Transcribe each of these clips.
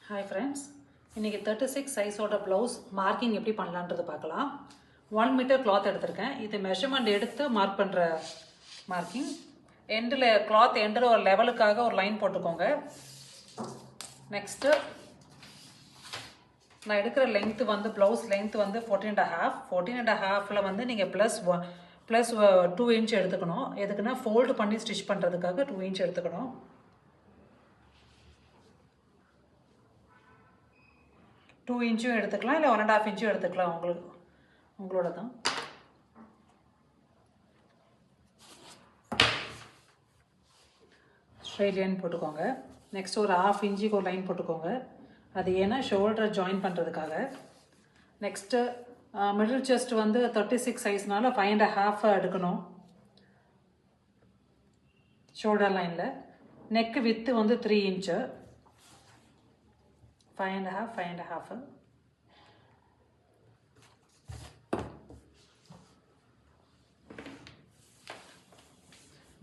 Hi friends, இன்னைக்கு 36 சைஸோட blouse marking எப்படி பண்ணலான்றது பார்க்கலாம். 1 மீட்டர் கிளாத் எடுத்திருக்கேன். இது மெஷர்மெண்ட் எடுத்து மார்க் பண்ணுற மார்க்கிங். எண்டில் கிளாத் எண்டில் ஒரு லெவலுக்காக ஒரு லைன் போட்டுக்கோங்க. நெக்ஸ்ட்டு நான் எடுக்கிற லென்த்து வந்து ப்ளவுஸ் லென்த் வந்து 14.5 வந்து நீங்கள் ப்ளஸ் 2 இன்ச் எடுத்துக்கணும். எதுக்குன்னா ஃபோல்டு பண்ணி ஸ்டிச் பண்ணுறதுக்காக 2 இன்ச் எடுத்துக்கணும். 2 இன்ச்சும் எடுத்துக்கலாம், இல்லை 1.5 இன்ச்சும் எடுத்துக்கலாம், உங்களோட தான். ஸ்ட்ரெயிட் லைன் போட்டுக்கோங்க. நெக்ஸ்ட் ஒரு 1/2 இன்ச்சுக்கு ஒரு லைன் போட்டுக்கோங்க. அது ஏன்னா ஷோல்டரை ஜாயின் பண்ணுறதுக்காக. நெக்ஸ்ட்டு மிடில் செஸ்ட் வந்து 36 சைஸ்னால 5.5 எடுக்கணும் ஷோல்டர் லைனில். நெக்கு வித்து வந்து 3 இன்ச்சு. 5.5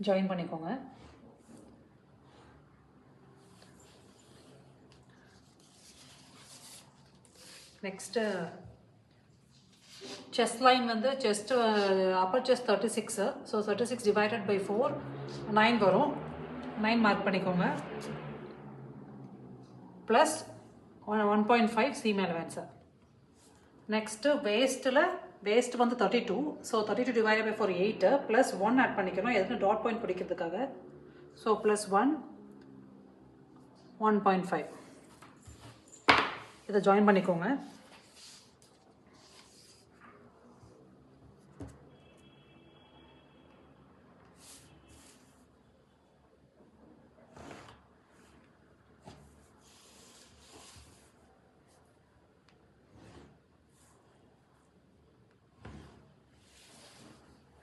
ஜாயின் பண்ணிக்கோங்க. நெக்ஸ்ட்டு செஸ்ட் லைன் வந்து upper chest 36, so 36 divided by 4 9 வரும். 9 மார்க் பண்ணிக்கோங்க. Plus 1.5 seam allowance. Next waist வந்து 32, so 32 divided by 4 8 plus 1 add பண்ணிக்கணும். எதுக்கு டாட் பாயிண்ட் பிடிக்கிறதுக்காக. ஸோ ப்ளஸ் 1.5 இதை ஜாயின் பண்ணிக்கோங்க.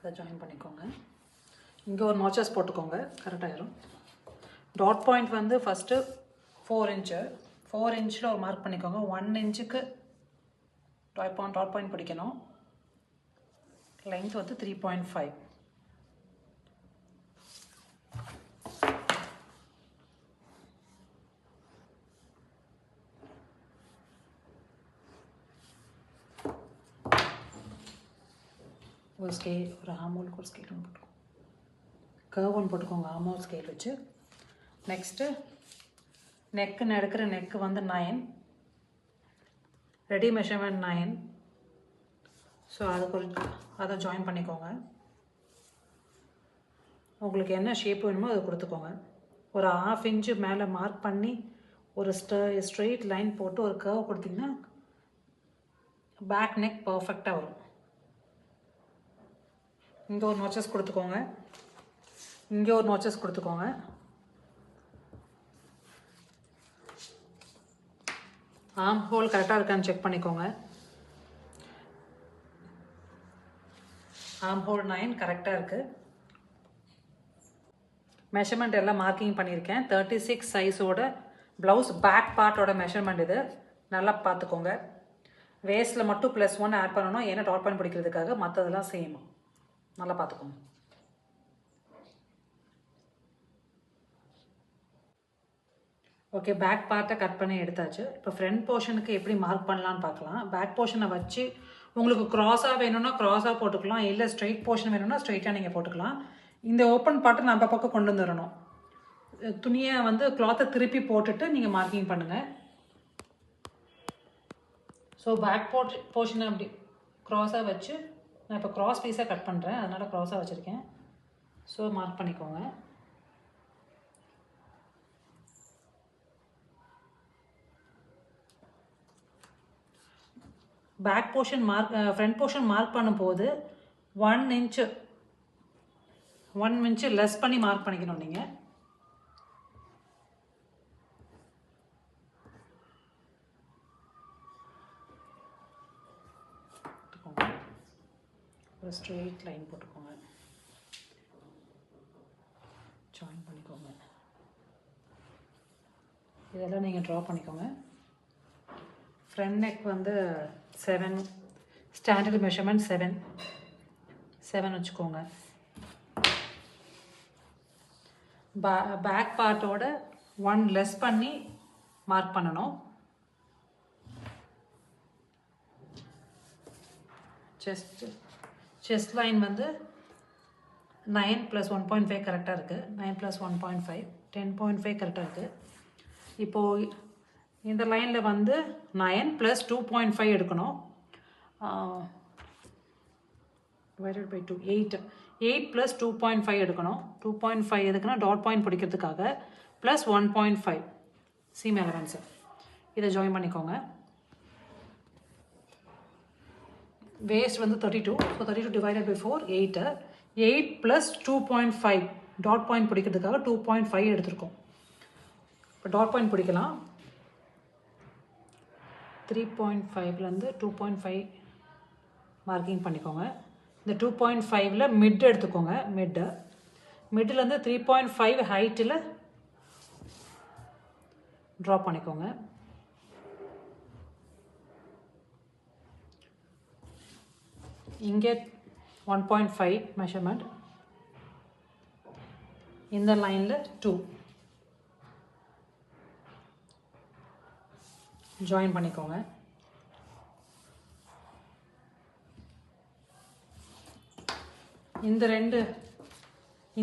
அதை ஜாயின் பண்ணிக்கோங்க. இங்கே ஒரு நாச்சஸ் போட்டுக்கோங்க, கரெக்டாகிடும். டாட் பாயிண்ட் வந்து ஃபஸ்ட்டு 4 இன்ச்சு. 4 இன்ச்சில் ஒரு மார்க் பண்ணிக்கோங்க. 1 இன்ச்சுக்கு டாட் பாயிண்ட் பிடிக்கணும். லென்த் வந்து 3.5. ஒரு ஸ்கேல், ஒரு ஆமோலுக்கு ஒரு ஸ்கேல் ஒன்று போட்டுக்கோங்க. கர்வ் ஒன்று போட்டுக்கோங்க ஆமோல் ஸ்கேல் வச்சு. நெக்ஸ்ட்டு எடுக்கிற நெக்கு வந்து 9, ரெடி மெஷர்மெண்ட் 9. ஸோ அதை ஜாயின் பண்ணிக்கோங்க. உங்களுக்கு என்ன ஷேப் வேணுமோ அதை கொடுத்துக்கோங்க. ஒரு 1/2 இன்ச்சு மேலே மார்க் பண்ணி ஒரு ஸ்ட்ரெயிட் லைன் போட்டு ஒரு கர்வ் கொடுத்தீங்கன்னா பேக் நெக் பர்ஃபெக்டாக வரும். இங்கே ஒரு நாச்சஸ் கொடுத்துக்கோங்க. இங்கே ஒரு நாச்சஸ் கொடுத்துக்கோங்க. ஆர்ம் ஹோல் கரெக்டாக இருக்கான்னு செக் பண்ணிக்கோங்க. ஆர்ம் ஹோல் 9 கரெக்டாக இருக்குது. மெஷர்மெண்ட் எல்லாம் மார்க்கிங் பண்ணியிருக்கேன். 36 சைஸோட ப்ளவுஸ் பேக் பார்ட்டோட மெஷர்மெண்ட் இது. நல்லா பார்த்துக்கோங்க. வேஸ்ட்டில் மட்டும் +1 ஆட் பண்ணணும், ஏன்னா டாட் பாயிண்ட் பிடிக்கிறதுக்காக. மற்றதெல்லாம் சேம். நல்லா பார்த்துக்கோங்க. ஓகே, பேக் பார்ட்டை கட் பண்ணி எடுத்தாச்சு. இப்போ ஃப்ரண்ட் போர்ஷனுக்கு எப்படி மார்க் பண்ணலான்னு பார்க்கலாம். பேக் போர்ஷனை வச்சு உங்களுக்கு க்ராஸாக வேணும்னா க்ராஸாக போட்டுக்கலாம், இல்லை ஸ்ட்ரெயிட் போர்ஷன் வேணும்னா ஸ்ட்ரெயிட்டாக நீங்கள் போட்டுக்கலாம். இந்த ஓப்பன் பார்ட்டை நம்ம பக்கம் கொண்டு வந்துடணும். துணியை வந்து கிளாத்தை திருப்பி போட்டுட்டு நீங்கள் மார்க்கிங் பண்ணுங்கள். ஸோ பேக் போர்ஷனை அப்படி க்ராஸாக வச்சு, நான் இப்போ க்ராஸ் பீஸாக கட் பண்ணுறேன், அதனால் க்ராஸாக வச்சுருக்கேன். ஸோ மார்க் பண்ணிக்கோங்க. Back portion front portion mark பண்ணும்போது 1 இன்ச்சு லெஸ் பண்ணி மார்க் பண்ணிக்கணும் நீங்கள். ஒரு ஸ்ட்ரெயிட் லைன் போட்டுக்கோங்க, ஜாயின் பண்ணிக்கோங்க. இதெல்லாம் நீங்கள் ட்ரா பண்ணிக்கோங்க. ஃப்ரண்ட் நெக் வந்து 7, ஸ்டாண்டர்ட் மெஷர்மெண்ட் 7 வச்சுக்கோங்க. பேக் பார்ட்டோட 1 லெஸ் பண்ணி மார்க் பண்ணணும். செஸ்ட் லைன் வந்து 9 + 1.5 கரெக்டாக இருக்குது. 9 + 1.5 10.5 கரெக்டாக இருக்குது. இப்போது இந்த லைனில் வந்து 9 + 2.5 எடுக்கணும். டிவைடட் பை 2 8 + 2.5 எடுக்கணும். 2.5 எதுக்குன்னா டாட் பாயிண்ட் பிடிக்கிறதுக்காக ப்ளஸ் 1.5 சீம் எலவன்ஸு. இதை ஜாயின் பண்ணிக்கோங்க. வேஸ்ட் வந்து 32. So 32 divided by 4 8 + 2.5 dot point பிடிக்கிறதுக்காக 2.5 எடுத்திருக்கோம். இப்போ டாட் பாயிண்ட் பிடிக்கலாம். 3.5லேருந்து 2.5 மார்க்கிங் பண்ணிக்கோங்க. இந்த 2.5ல் மிட் எடுத்துக்கோங்க. மிட்லேருந்து 3.5 ஹைட்டில் ட்ரா பண்ணிக்கோங்க. இங்கே 1.5 மெஷர்மெண்ட், இந்த லைனில் 2 ஜாயின் பண்ணிக்கோங்க.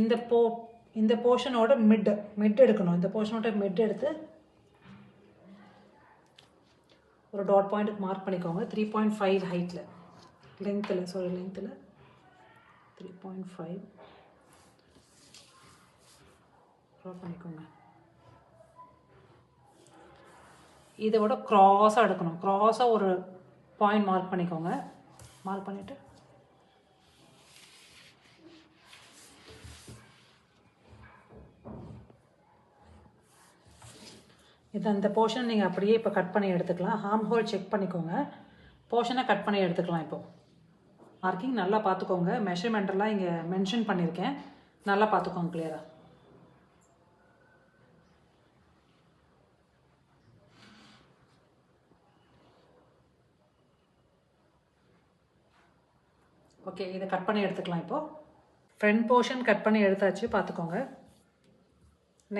இந்த போர்ஷனோட மிட் எடுக்கணும். இந்த போர்ஷனோட மிட் எடுத்து ஒரு டாட் பாயிண்ட்டுக்கு மார்க் பண்ணிக்கோங்க. 3.5 ஹைட்டில் லென்த்தில் 3.5 ட்ரா பண்ணிக்கோங்க. இதோட க்ராஸாக எடுக்கணும். க்ராஸாக ஒரு பாயிண்ட் மார்க் பண்ணிக்கோங்க. மார்க் பண்ணிவிட்டு இந்த போர்ஷன் நீங்கள் அப்படியே இப்போ கட் பண்ணி எடுத்துக்கலாம். ஹார்ம் ஹோல் செக் பண்ணிக்கோங்க. போர்ஷனை கட் பண்ணி எடுத்துக்கலாம். இப்போது மார்க்கிங் நல்லா பார்த்துக்கோங்க. மெஷர்மெண்டெல்லாம் இங்கே மென்ஷன் பண்ணியிருக்கேன். நல்லா பார்த்துக்கோங்க கிளியராக. ஓகே, இதை கட் பண்ணி எடுத்துக்கலாம். இப்போது ஃப்ரண்ட் போர்ஷன் கட் பண்ணி எடுத்தாச்சு, பார்த்துக்கோங்க.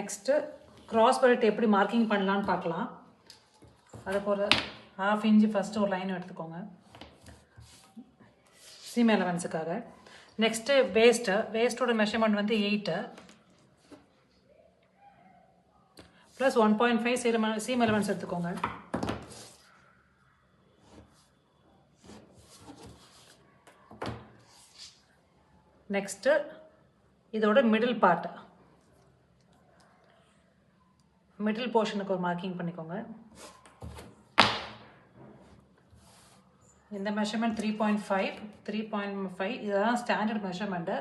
நெக்ஸ்ட்டு க்ராஸ் பெல்ட் எப்படி மார்க்கிங் பண்ணலான்னு பார்க்கலாம். அதுக்கு ஒரு 1/2 இன்ச்சு ஃபஸ்ட்டு ஒரு லைன் எடுத்துக்கோங்க சீம் எலவன்ஸுக்காக. நெக்ஸ்ட்டு வேஸ்ட்டோட மெஷர்மெண்ட் வந்து 8 + 1.5 சீம் எலவன்ஸ் எடுத்துக்கோங்க. நெக்ஸ்ட்டு இதோட மிடில் போர்ஷனுக்கு ஒரு மார்க்கிங் பண்ணிக்கோங்க. இந்த மெஷர்மெண்ட் 3.5 இதெல்லாம் ஸ்டாண்டர்ட் மெஷர்மெண்ட்டு.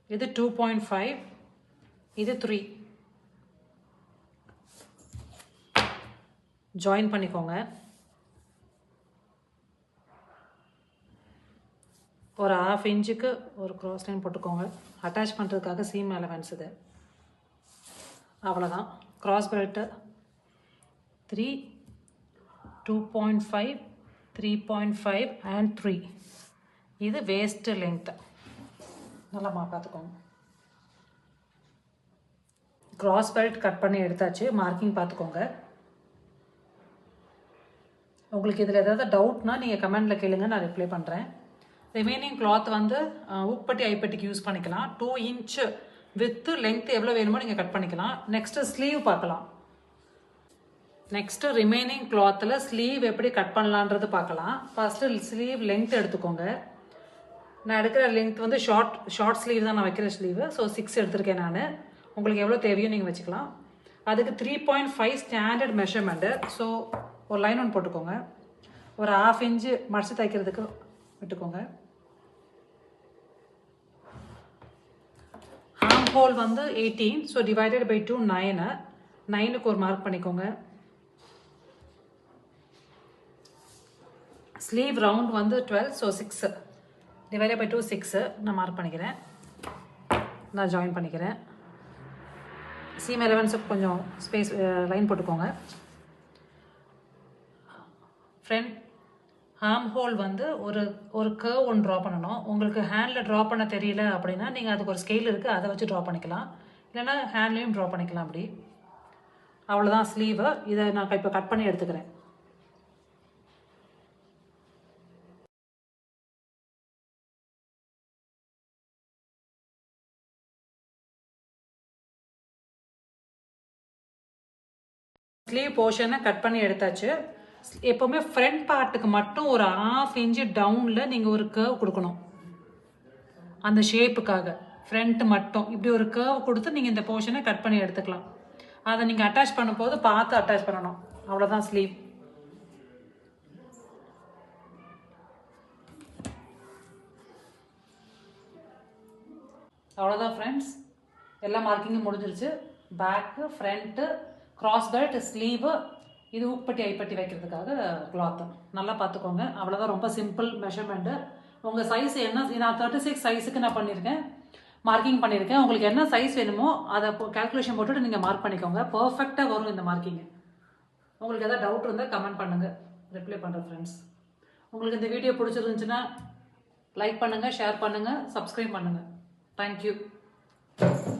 இது 2.5, இது 3 ஜாயின் பண்ணிக்கோங்க. ஒரு 1/2 இன்ச்சுக்கு ஒரு க்ராஸ் லைன் போட்டுக்கோங்க. அட்டாச் பண்ணுறதுக்காக சீம் எலவன்ஸ் இது. அவ்வளோதான். Cross belt 3, 2.5, 3.5 and 3. இது வேஸ்ட்டு லென்த்து. நல்லா பார்த்துக்கோங்க. க்ராஸ் பெல்ட் கட் பண்ணி எடுத்தாச்சு. மார்க்கிங் பார்த்துக்கோங்க. உங்களுக்கு இதில் ஏதாவது டவுட்னா நீங்கள் கமெண்டில் கேளுங்க, நான் ரிப்ளை பண்ணுறேன். ரிமைனிங் கிளாத் வந்து ஊக்பட்டி ஐப்பட்டிக்கு யூஸ் பண்ணிக்கலாம். 2 இன்ச்சு வித்து லென்த் எவ்வளோ வேணுமோ நீங்கள் கட் பண்ணிக்கலாம். நெக்ஸ்ட்டு ஸ்லீவ் பார்க்கலாம். நெக்ஸ்ட்டு ரிமைனிங் கிளாத்தில் ஸ்லீவ் எப்படி கட் பண்ணலான்றது பார்க்கலாம். ஃபஸ்ட்டு ஸ்லீவ் லென்த் எடுத்துக்கோங்க. நான் எடுக்கிற லென்த் வந்து ஷார்ட் ஸ்லீவ் தான் நான் வைக்கிற ஸ்லீவு. ஸோ 6 எடுத்திருக்கேன் நான். உங்களுக்கு எவ்வளோ தேவையோ நீங்கள் வச்சுக்கலாம். அதுக்கு 3.5 ஸ்டாண்டர்ட் மெஷர்மெண்ட்டு. ஸோ ஒரு லைன் ஒன்று போட்டுக்கோங்க. ஒரு 1/2 இன்ச்சு மடிச்சு தைக்கிறதுக்கு விட்டுக்கோங்க. ஹார்ம் ஹோல் வந்து 18. So divided by 2 9. 9க்கு ஒரு மார்க் பண்ணிக்கோங்க. ஸ்லீவ் ரவுண்ட் வந்து 12. ஸோ 6 டிவைடட் பை 2 6 நான் மார்க் பண்ணிக்கிறேன். நான் ஜாயின் பண்ணிக்கிறேன். சீம் எலவன்ஸுக்கு கொஞ்சம் ஸ்பேஸ் லைன் போட்டுக்கோங்க. ஃப்ரண்ட் ஹார்ம் ஹோல் வந்து ஒரு கர்வ் ஒன்று ட்ரா பண்ணணும். உங்களுக்கு ஹேண்டில் ட்ரா பண்ண தெரியல அப்படின்னா நீங்கள் அதுக்கு ஒரு ஸ்கேல் இருக்குது, அதை வச்சு ட்ரா பண்ணிக்கலாம். இல்லைன்னா ஹேண்ட்லேயும் ட்ரா பண்ணிக்கலாம். அப்படி அவ்வளோதான் ஸ்லீவு. இதை நான் இப்போ கட் பண்ணி எடுத்துக்கிறேன். ஸ்லீவ் போர்ஷனை கட் பண்ணி எடுத்தாச்சு. எப்போவுமே ஃப்ரண்ட் பார்ட்டுக்கு மட்டும் ஒரு 1/2 இன்ச்சு டவுனில் நீங்கள் ஒரு கர்வ் கொடுக்கணும். அந்த ஷேப்புக்காக ஃப்ரண்ட் மட்டும் இப்படி ஒரு கர்வ் கொடுத்து நீங்கள் இந்த போர்ஷனை கட் பண்ணி எடுத்துக்கலாம். அதை நீங்கள் அட்டாச் பண்ணும்போது பார்த்து அட்டாச் பண்ணணும். அவ்வளோதான் ஸ்லீவ். அவ்வளோதான் ஃப்ரெண்ட்ஸ், எல்லா மார்க்கிங்கும் முடிஞ்சிருச்சு. Back, front, cross belt, sleeve, இது ஊப்பட்டி ஐப்பட்டி வைக்கிறதுக்காக கிளாத்து. நல்லா பார்த்துக்கோங்க. அவ்வளோதான், ரொம்ப சிம்பிள் மெஷர்மெண்ட்டு. உங்கள் சைஸ் என்ன, நான் 36 சைஸுக்கு நான் பண்ணியிருக்கேன், மார்க்கிங் பண்ணியிருக்கேன். உங்களுக்கு என்ன சைஸ் வேணுமோ அதை கால்குலேஷன் போட்டுட்டு நீங்கள் மார்க் பண்ணிக்கோங்க. பர்ஃபெக்டாக வரும் இந்த மார்க்கிங்கு. உங்களுக்கு எதாவது டவுட் இருந்தால் கமெண்ட் பண்ணுங்கள், ரிப்ளை பண்ணுறேன் ஃப்ரெண்ட்ஸ். உங்களுக்கு இந்த வீடியோ பிடிச்சிருந்துச்சுன்னா லைக் பண்ணுங்கள், ஷேர் பண்ணுங்கள், சப்ஸ்கிரைப் பண்ணுங்கள். தேங்க்யூ.